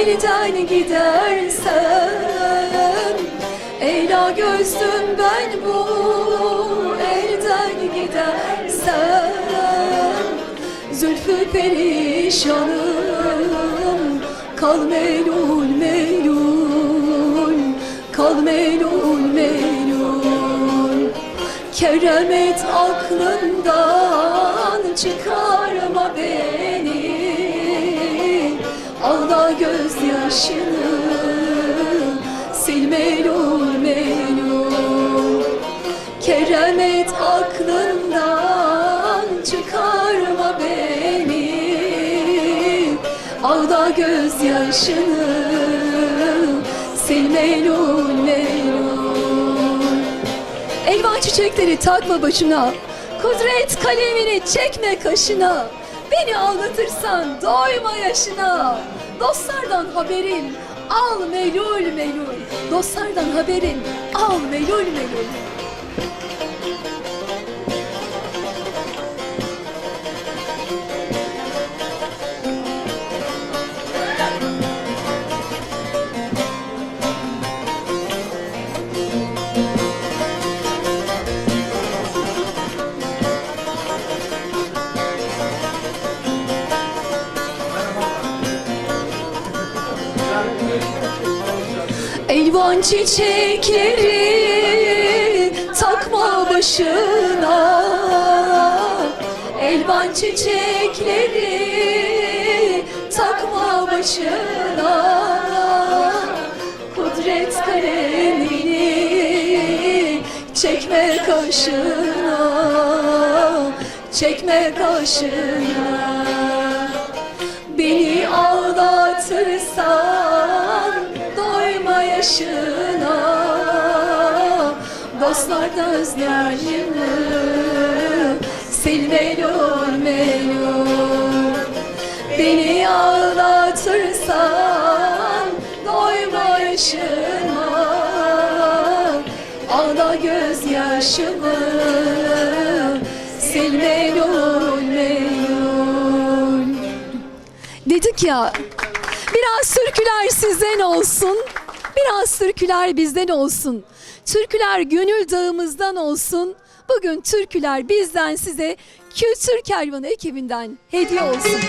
elden gidersen, Ela gözlüm ben bu elden gidersen, zülfü perişanım, kal melul melul, kal melul melul. Keremet aklından çıkarma beni, ağla gözyaşını, sil melul melul. Keremet aklından çıkarma beni, ağla gözyaşını, sil melul melul. Elvan çiçekleri takma başına, kudret kalemini çekme kaşına. Beni ağlatırsan doyma yaşına. Dostlardan haberin al melul melul, dostlardan haberin al melul melul. Elvan çiçekleri takma başına, elvan çiçekleri takma başına. Kudret kalemini çekme kaşına, çekme kaşına. Beni ağlatırsan doyma yaşına, dostlardan gözyaşını, sil melul melul. Beni ağlatırsan doyma yaşına, ağla gözyaşımı, sil melul melul. Dedik ya, biraz türküler sizden olsun, biraz türküler bizden olsun. Türküler gönül dağımızdan olsun. Bugün türküler bizden size Kültür Kervanı ekibinden hediye olsun.